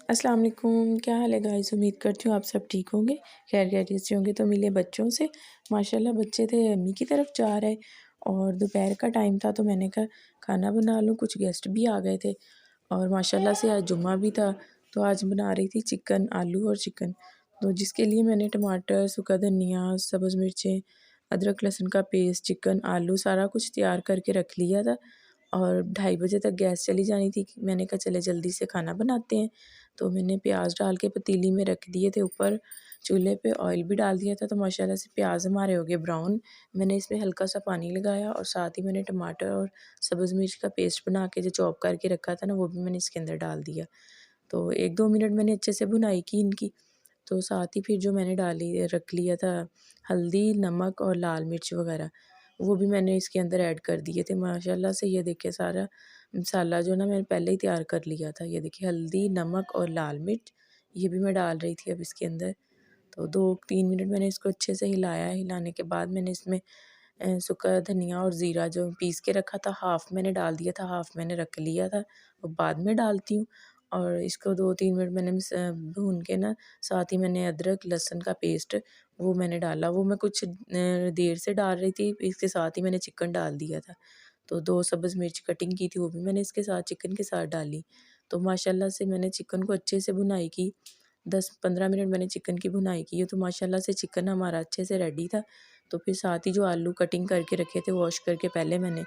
अस्सलाम वालेकुम, क्या हाल है गाइस। उम्मीद करती हूँ आप सब ठीक होंगे, खैर खैरियत से होंगे। तो मिले बच्चों से, माशाल्लाह बच्चे थे अम्मी की तरफ जा रहे और दोपहर का टाइम था तो मैंने कहा खाना बना लूँ। कुछ गेस्ट भी आ गए थे और माशाल्लाह से आज जुम्मा भी था तो आज बना रही थी चिकन, आलू और चिकन। तो जिसके लिए मैंने टमाटर, सूखा धनिया, सब्ज़ मिर्चें, अदरक लहसुन का पेस्ट, चिकन, आलू सारा कुछ तैयार करके रख लिया था और 2:30 तक गैस चली जानी थी। मैंने कहा चले जल्दी से खाना बनाते हैं। तो मैंने प्याज डाल के पतीली में रख दिए थे ऊपर चूल्हे पे, ऑयल भी डाल दिया था तो माशाल्लाह से प्याज हमारे हो गए ब्राउन। मैंने इसमें हल्का सा पानी लगाया और साथ ही मैंने टमाटर और सब्ज़ मिर्च का पेस्ट बना के जो चॉप करके रखा था ना, वो भी मैंने इसके अंदर डाल दिया। तो 1-2 मिनट मैंने अच्छे से भुनाई की इनकी। तो साथ ही फिर जो मैंने डाली रख लिया था हल्दी, नमक और लाल मिर्च वगैरह, वो भी मैंने इसके अंदर ऐड कर दिए थे। माशाल्लाह से ये देखिए सारा मसाला जो ना मैंने पहले ही तैयार कर लिया था। ये देखिए हल्दी, नमक और लाल मिर्च, ये भी मैं डाल रही थी अब इसके अंदर। तो 2-3 मिनट मैंने इसको अच्छे से हिलाया। हिलाने के बाद मैंने इसमें सूखा धनिया और ज़ीरा जो पीस के रखा था हाफ़ मैंने डाल दिया था, हाफ़ मैंने रख लिया था, वो बाद में डालती हूँ। और इसको 2-3 मिनट मैंने भून के ना, साथ ही मैंने अदरक लहसुन का पेस्ट वो मैंने डाला। वो मैं कुछ देर से डाल रही थी, इसके साथ ही मैंने चिकन डाल दिया था। तो 2 सब्ज़ मिर्च कटिंग की थी वो भी मैंने इसके साथ चिकन के साथ डाली। तो माशाल्लाह से मैंने चिकन को अच्छे से भुनाई की। 10-15 मिनट मैंने चिकन की भुनाई की है तो माशाल्लाह से चिकन हमारा अच्छे से रेडी था। तो फिर साथ ही जो आलू कटिंग करके रखे थे वॉश करके पहले मैंने,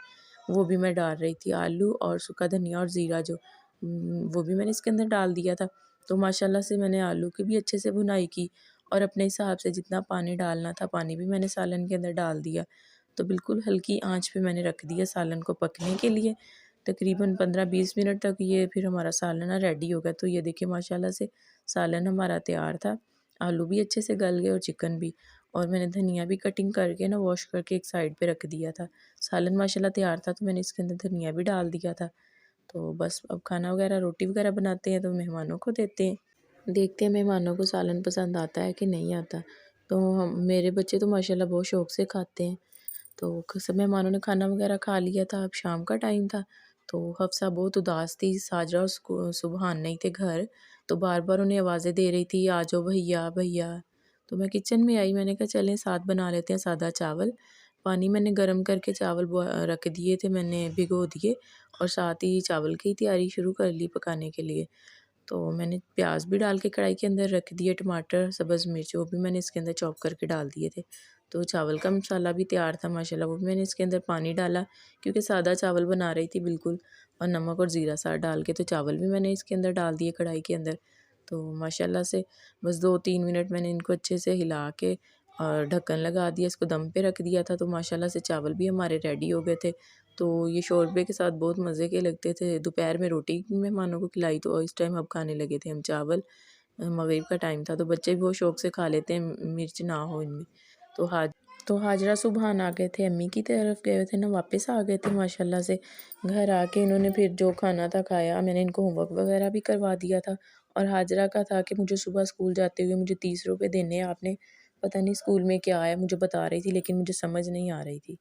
वो भी मैं डाल रही थी। आलू और सूखा धनिया और ज़ीरा जो वो भी मैंने इसके अंदर डाल दिया था। तो माशाल्लाह से मैंने आलू की भी अच्छे से भुनाई की और अपने हिसाब से जितना पानी डालना था पानी भी मैंने सालन के अंदर डाल दिया। तो बिल्कुल हल्की आँच पे मैंने रख दिया सालन को पकने के लिए। तकरीबन 15-20 मिनट तक ये फिर हमारा सालन ना रेडी हो गया। तो ये देखिए माशाल्लाह से सालन हमारा तैयार था। आलू भी अच्छे से गल गए और चिकन भी। और मैंने धनिया भी कटिंग करके ना वॉश करके एक साइड पे रख दिया था। सालन माशाल्लाह तैयार था तो मैंने इसके अंदर धनिया भी डाल दिया था। तो बस अब खाना वगैरह रोटी वगैरह बनाते हैं तो मेहमानों को देते हैं। देखते हैं मेहमानों को सालन पसंद आता है कि नहीं आता। तो हम मेरे बच्चे तो माशाल्लाह बहुत शौक़ से खाते हैं। तो सब मेहमानों ने खाना वगैरह खा लिया था, अब शाम का टाइम था। तो हफ्सा बहुत उदास थी, साजरा और सुबहान नहीं थे घर, तो बार-बार उन्हें आवाज़ें दे रही थी, "आ जाओ भैया, भैया।" तो मैं किचन में आई, मैंने कहा चलें साथ बना लेते हैं सादा चावल। पानी मैंने गरम करके चावल रख दिए थे, मैंने भिगो दिए और साथ ही चावल की तैयारी शुरू कर ली पकाने के लिए। तो मैंने प्याज भी डाल के कढ़ाई के अंदर रख दिए, टमाटर, सब्ज़ मिर्च वो भी मैंने इसके अंदर चॉप करके डाल दिए थे। तो चावल का मसाला भी तैयार था माशाल्लाह, वो भी मैंने इसके अंदर पानी डाला क्योंकि सादा चावल बना रही थी बिल्कुल। और नमक और ज़ीरा साथ डाल के तो चावल भी मैंने इसके अंदर डाल दिए कढ़ाई के अंदर। तो माशाल्लाह से बस 2-3 मिनट मैंने इनको अच्छे से हिला के और ढक्कन लगा दिया, इसको दम पे रख दिया था। तो माशाल्लाह से चावल भी हमारे रेडी हो गए थे। तो ये शोरबे के साथ बहुत मज़े के लगते थे। दोपहर में रोटी मेहमानों को खिलाई तो इस टाइम अब खाने लगे थे हम चावल। मगरिब का टाइम था तो बच्चे भी बहुत शौक़ से खा लेते हैं, मिर्च ना हो इनमें। तो हाजरा सुबहान आ गए थे, अम्मी की तरफ गए थे ना, वापस आ गए थे माशाल्लाह से। घर आके इन्होंने फिर जो खाना था खाया, मैंने इनको होमवर्क वगैरह भी करवा दिया था। और हाजरा का था कि मुझे सुबह स्कूल जाते हुए मुझे 30 रुपए देने हैं आपने, पता नहीं स्कूल में क्या है, मुझे बता रही थी लेकिन मुझे समझ नहीं आ रही थी।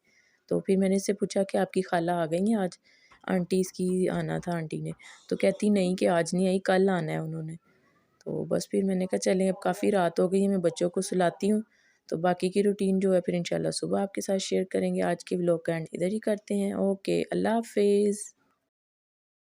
तो फिर मैंने इससे पूछा कि आपकी खाला आ गई हैं आज? आंटी इसकी आना था आंटी ने। तो कहती नहीं कि आज नहीं आई, कल आना है उन्होंने। तो बस फिर मैंने कहा चलें अब काफ़ी रात हो गई है, मैं बच्चों को सुलाती हूँ। तो बाकी की रूटीन जो है फिर इंशाल्लाह सुबह आपके साथ शेयर करेंगे। आज के व्लॉग का एंड इधर ही करते हैं। ओके, अल्लाह हाफ़िज़।